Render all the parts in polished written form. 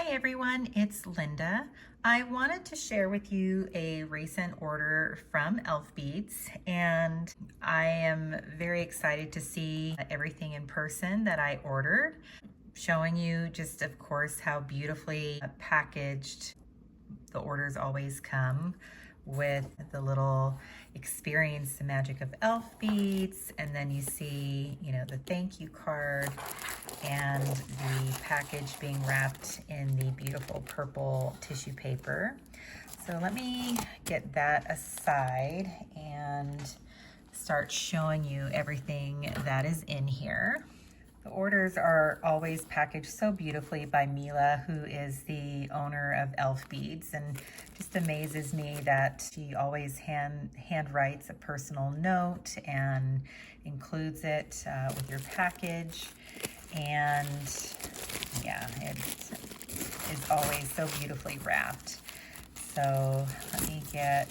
Hi everyone, it's Linda. I wanted to share with you a recent order from Elfbeads, and I am very excited to see everything in person that I ordered, showing you just of course how beautifully packaged the orders always come with the little experience the magic of Elfbeads, and then you see, the thank you card and the package being wrapped in the beautiful purple tissue paper. So let me get that aside and start showing you everything that is in here. The orders are always packaged so beautifully by Mila, who is the owner of Elfbeads, and just amazes me that she always hand writes a personal note and includes it with your package. And yeah, it is always so beautifully wrapped. So let me get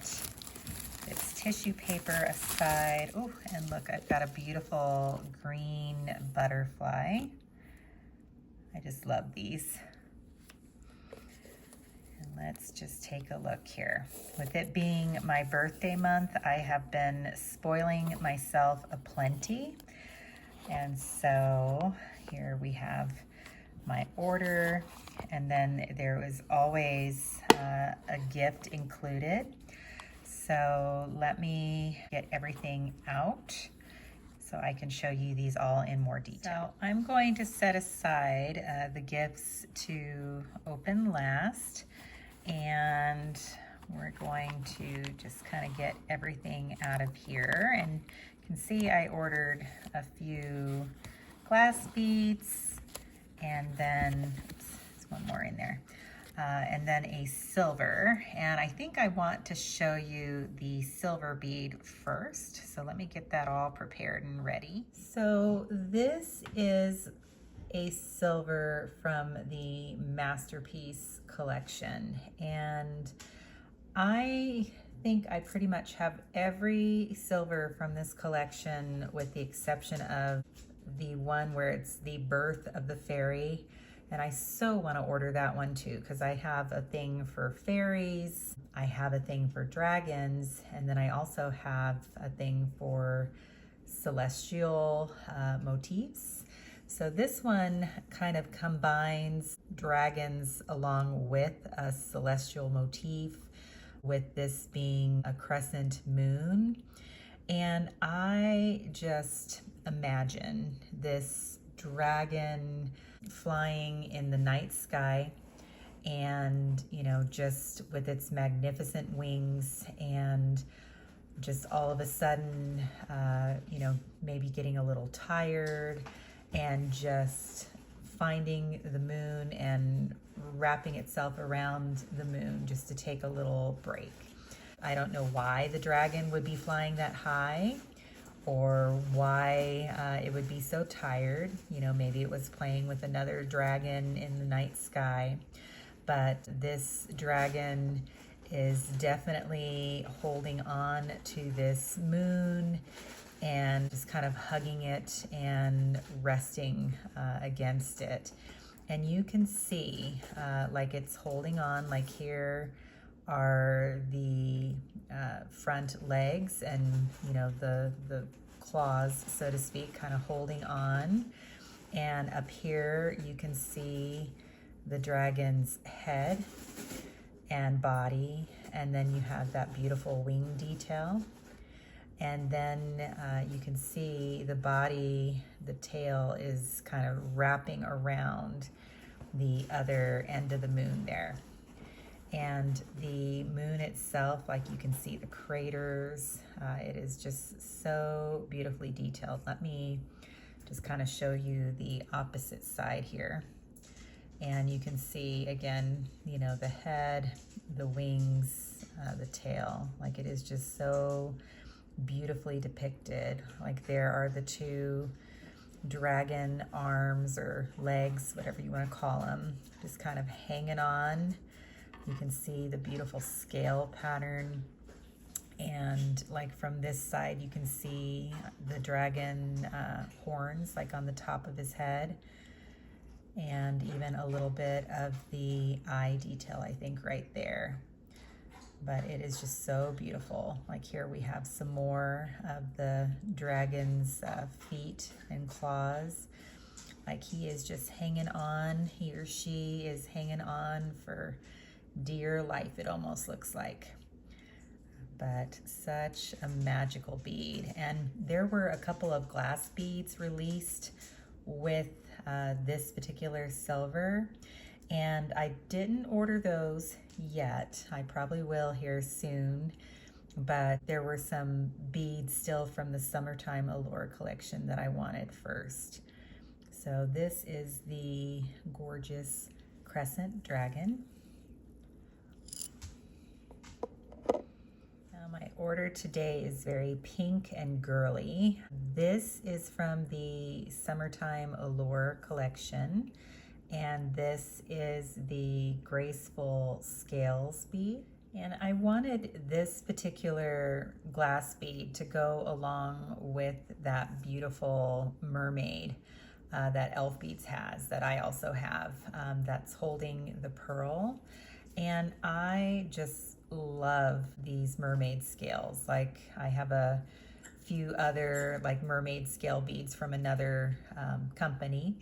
this tissue paper aside. Oh, and look, I've got a beautiful green butterfly. I just love these. And let's just take a look here. With it being my birthday month, I have been spoiling myself aplenty. And so here we have my order, and then there was always a gift included. So let me get everything out so I can show you these all in more detail. So I'm going to set aside the gifts to open last, and we're going to just kind of get everything out of here. And you can see I ordered a few glass beads, and then there's one more in there. And then a silver, and I think I want to show you the silver bead first. So let me get that all prepared and ready. So this is a silver from the Masterpiece collection, and I think I pretty much have every silver from this collection with the exception of the one where it's the birth of the fairy. And I so want to order that one too, because I have a thing for fairies, I have a thing for dragons, and then I also have a thing for celestial motifs. So this one kind of combines dragons along with a celestial motif, with this being a crescent moon. And I just imagine this dragon flying in the night sky, and just with its magnificent wings, and just all of a sudden maybe getting a little tired and just finding the moon and wrapping itself around the moon just to take a little break. I don't know why the dragon would be flying that high, or why it would be so tired. Maybe it was playing with another dragon in the night sky, but this dragon is definitely holding on to this moon and just kind of hugging it and resting against it. And you can see like it's holding on. Like here are the front legs, and the claws, so to speak, kind of holding on. And up here you can see the dragon's head and body, and then you have that beautiful wing detail. And then you can see the body, the tail is kind of wrapping around the other end of the moon there. And the moon itself, like you can see the craters, it is just so beautifully detailed. Let me just kind of show you the opposite side here. And you can see again, the head, the wings, the tail, like it is just so beautifully depicted. Like there are the two dragon arms or legs, whatever you want to call them, just kind of hanging on. You can see the beautiful scale pattern, and like from this side you can see the dragon horns like on the top of his head. and even a little bit of the eye detail, I think, right there. But it is just so beautiful. Like here we have some more of the dragon's feet and claws. Like he is just hanging on, he or she is hanging on for dear life, it almost looks like. But such a magical bead. And there were a couple of glass beads released with this particular silver, and I didn't order those yet. I probably will here soon, but there were some beads still from the Summertime Allure collection that I wanted first. So this is the gorgeous crescent dragon. My order today is very pink and girly. This is from the Summertime Allure collection, and this is the graceful scales bead. And I wanted this particular glass bead to go along with that beautiful mermaid that Elfbeads has, that I also have, that's holding the pearl. And I just love these mermaid scales. Like I have a few other like mermaid scale beads from another company,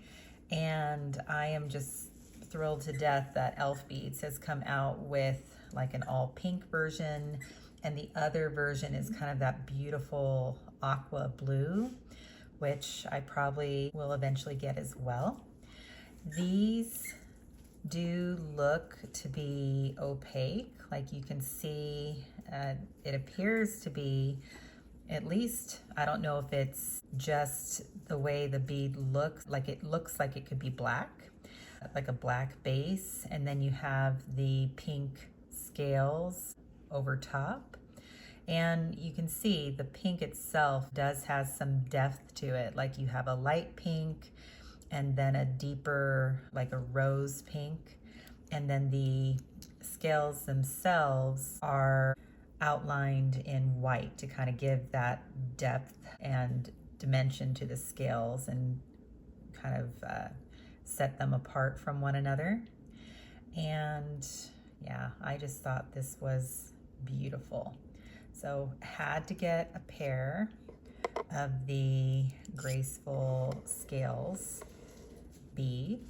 and I am just thrilled to death that Elfbeads has come out with like an all pink version, and the other version is kind of that beautiful aqua blue, which I probably will eventually get as well. These do look to be opaque. Like you can see, it appears to be, at least, I don't know if it's just the way the bead looks like it could be black, like a black base, and then you have the pink scales over top. And you can see the pink itself does have some depth to it. Like you have a light pink, and then a deeper, like a rose pink. And then the scales themselves are outlined in white to kind of give that depth and dimension to the scales and kind of set them apart from one another. And yeah, I just thought this was beautiful. So had to get a pair of the graceful scales bead,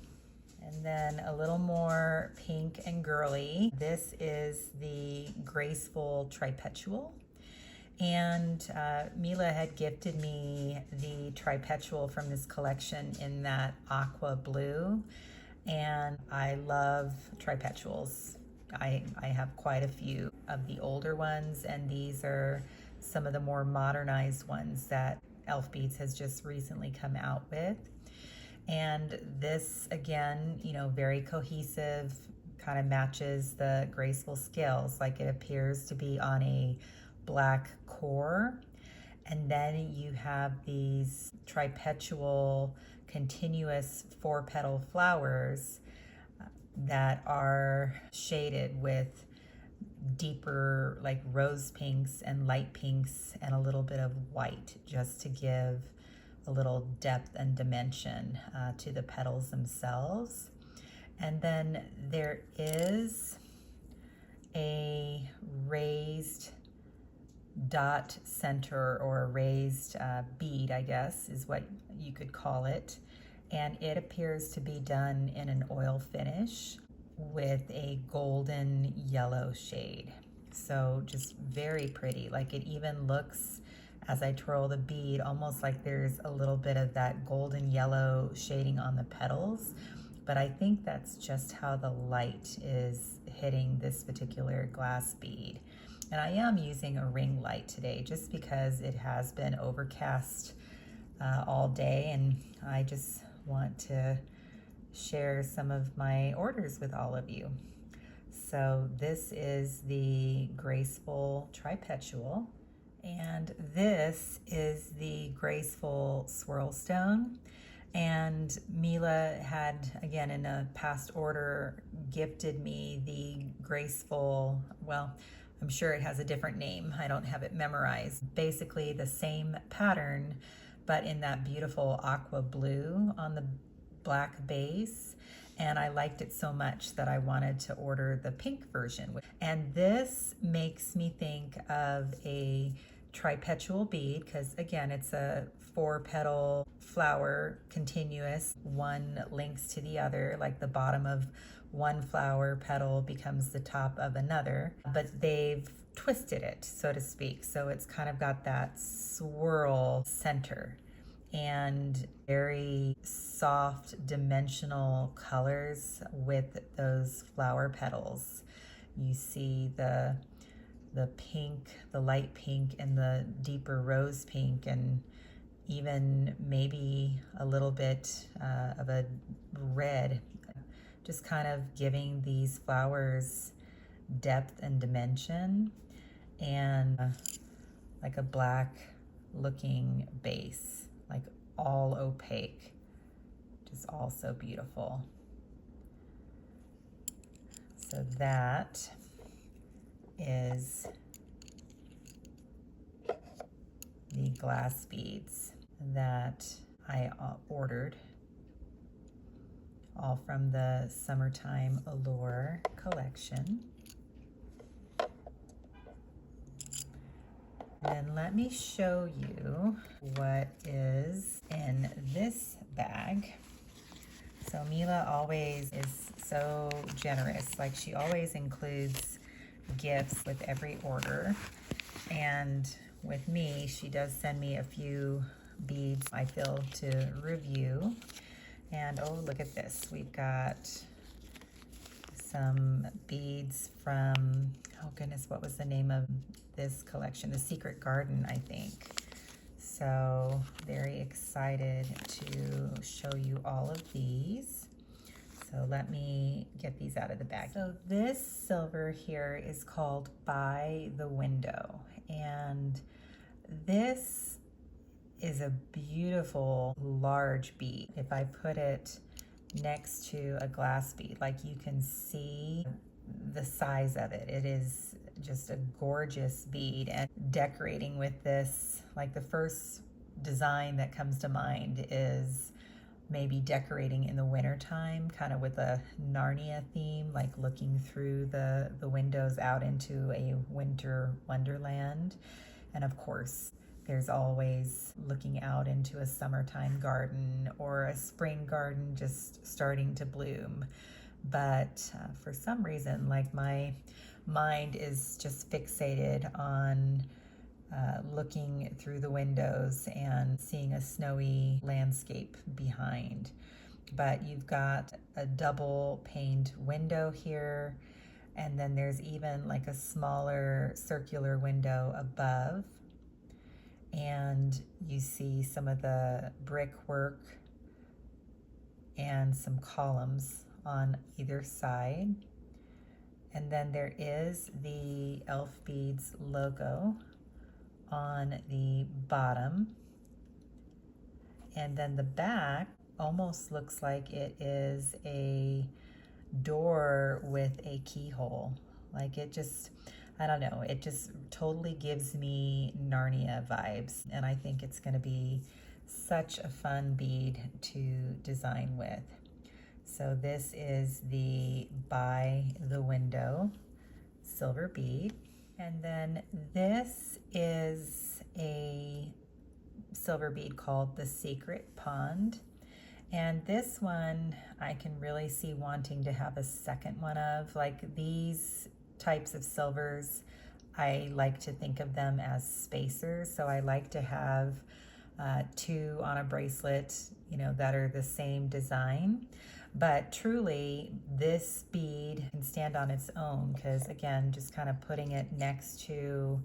and then a little more pink and girly. This is the graceful tripetual, and Mila had gifted me the tripetual from this collection in that aqua blue, and I love tripetuals. I have quite a few of the older ones, and these are some of the more modernized ones that Elfbeads has just recently come out with. And this, again, you know, very cohesive, kind of matches the graceful scales. Like it appears to be on a black core. And then you have these tripetual continuous 4-petal flowers that are shaded with deeper like rose pinks and light pinks and a little bit of white, just to give a little depth and dimension to the petals themselves. And then there is a raised dot center, or a raised bead, I guess is what you could call it. And it appears to be done in an oil finish with a golden yellow shade. So just very pretty. Like it even looks, as I twirl the bead, almost like there's a little bit of that golden yellow shading on the petals. But I think that's just how the light is hitting this particular glass bead. And I am using a ring light today just because it has been overcast all day, and I just want to share some of my orders with all of you. So this is the graceful tripetual, and this is the graceful swirl stone. And Mila had, again, in a past order, gifted me the graceful, well, I'm sure it has a different name. I don't have it memorized. Basically the same pattern, but in that beautiful aqua blue on the black base, and I liked it so much that I wanted to order the pink version. And this makes me think of a tripetal bead, because again, it's a 4-petal flower, continuous. One links to the other, like the bottom of one flower petal becomes the top of another, but they've twisted it, so to speak. So it's kind of got that swirl center and very soft dimensional colors with those flower petals. You see the pink, the light pink, and the deeper rose pink, and even maybe a little bit of a red, just kind of giving these flowers depth and dimension, and like a black looking base, like all opaque, just also beautiful. So that is the glass beads that I ordered, all from the Summertime Allure collection. Then let me show you what is in this bag. So Mila always is so generous. Like, she always includes gifts with every order. And with me, she does send me a few beads I feel to review. And oh, look at this. We've got some beads from, oh goodness, what was the name of this collection? The Secret Garden, I think. So very excited to show you all of these. So let me get these out of the bag. So this silver here is called By the Window. And this is a beautiful large bead. If I put it next to a glass bead, like, you can see the size of it. It is just a gorgeous bead. And decorating with this, like, the first design that comes to mind is maybe decorating in the winter time, kind of with a Narnia theme, like looking through the windows out into a winter wonderland. And of course, there's always looking out into a summertime garden or a spring garden just starting to bloom. But for some reason, like, my mind is just fixated on looking through the windows and seeing a snowy landscape behind. But you've got a double paned window here, and then there's even like a smaller circular window above. And you see some of the brickwork and some columns on either side. And then there is the Elfbeads logo on the bottom. And then the back almost looks like it is a door with a keyhole. Like, it just, I don't know, it just totally gives me Narnia vibes. And I think it's going to be such a fun bead to design with. So this is the By the Window silver bead. And then this is a silver bead called the Secret Pond. And this one I can really see wanting to have a second one of. Like, these types of silvers, I like to think of them as spacers. So I like to have two on a bracelet, you know, that are the same design. But truly, this bead can stand on its own, because again, just kind of putting it next to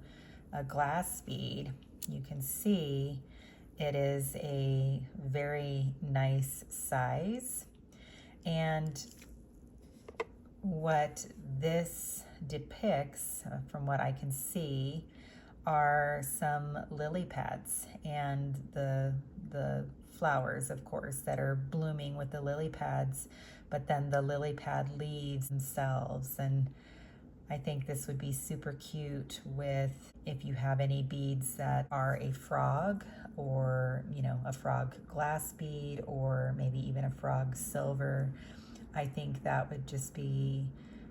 a glass bead, you can see it is a very nice size. And what this depicts, from what I can see, are some lily pads and the flowers, of course, that are blooming with the lily pads, but then the lily pad leaves themselves. And I think this would be super cute with, if you have any beads that are a frog, or, you know, a frog glass bead, or maybe even a frog silver. I think that would just be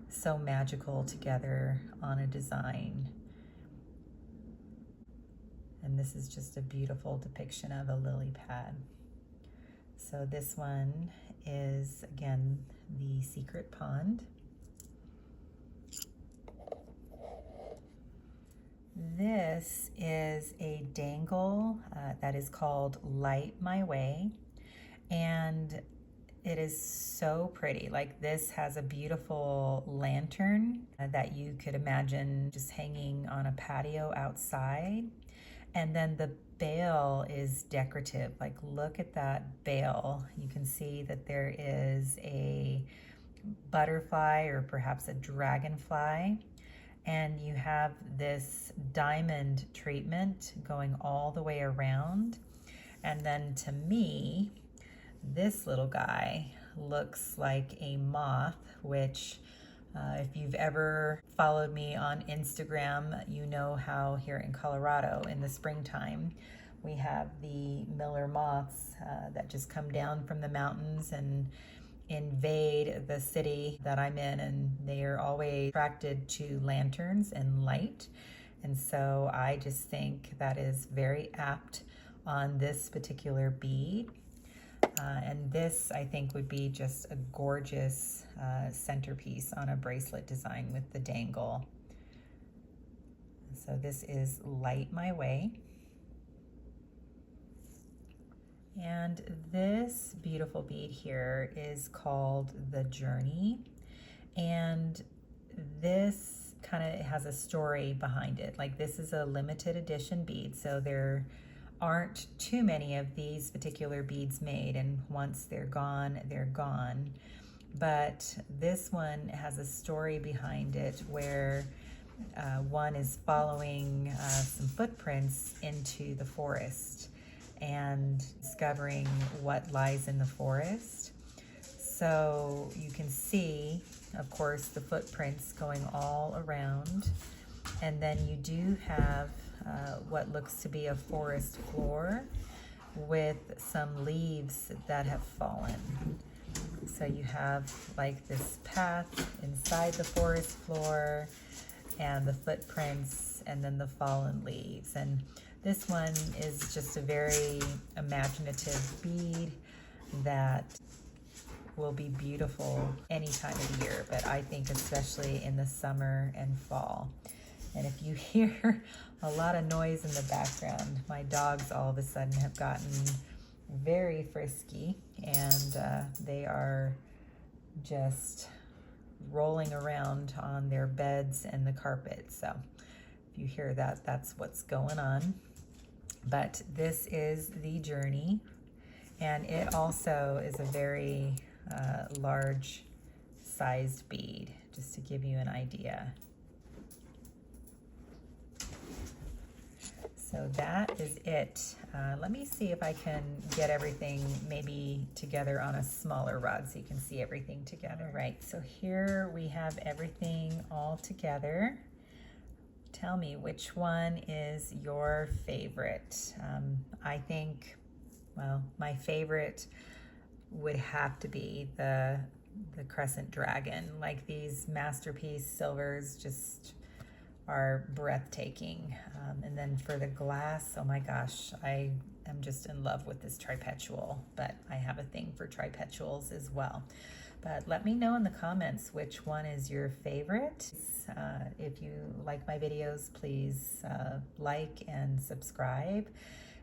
so magical together on a design. And this is just a beautiful depiction of a lily pad. So this one is, again, the secret pond. This is a dangle that is called Light My Way, and it is so pretty. Like, this has a beautiful lantern that you could imagine just hanging on a patio outside. And then the bail is decorative. Like, look at that bail. You can see that there is a butterfly or perhaps a dragonfly. And you have this diamond treatment going all the way around. And then to me, this little guy looks like a moth, which if you've ever followed me on Instagram, you know how here in Colorado in the springtime, we have the miller moths that just come down from the mountains and invade the city that I'm in, and they are always attracted to lanterns and light. And so I just think that is very apt on this particular bead. And this, I think, would be just a gorgeous centerpiece on a bracelet design with the dangle. So this is Light My Way. And this beautiful bead here is called The Journey. And this kind of has a story behind it. Like, this is a limited edition bead, so there aren't too many of these particular beads made, and once they're gone, they're gone. But this one has a story behind it where one is following some footprints into the forest and discovering what lies in the forest. So you can see, of course, the footprints going all around, and then you do have what looks to be a forest floor with some leaves that have fallen. So you have like this path inside the forest floor and the footprints and then the fallen leaves. And this one is just a very imaginative bead that will be beautiful any time of the year, but I think especially in the summer and fall. And if you hear a lot of noise in the background, my dogs all of a sudden have gotten very frisky, and they are just rolling around on their beds and the carpet. So if you hear that, that's what's going on. But this is The Journey, and it also is a very large sized bead, just to give you an idea. So that is it. Let me see if I can get everything maybe together on a smaller rug so you can see everything together. Right, so here we have everything all together. Tell me, which one is your favorite? I think, well, my favorite would have to be the crescent dragon. Like, these masterpiece silvers just are breathtaking. And then for the glass, oh my gosh, I am just in love with this tripetual, but I have a thing for tripetuals as well. But let me know in the comments which one is your favorite. If you like my videos, please like and subscribe.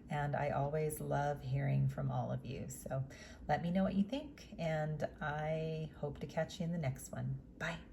And I always love hearing from all of you. So let me know what you think, and I hope to catch you in the next one. Bye.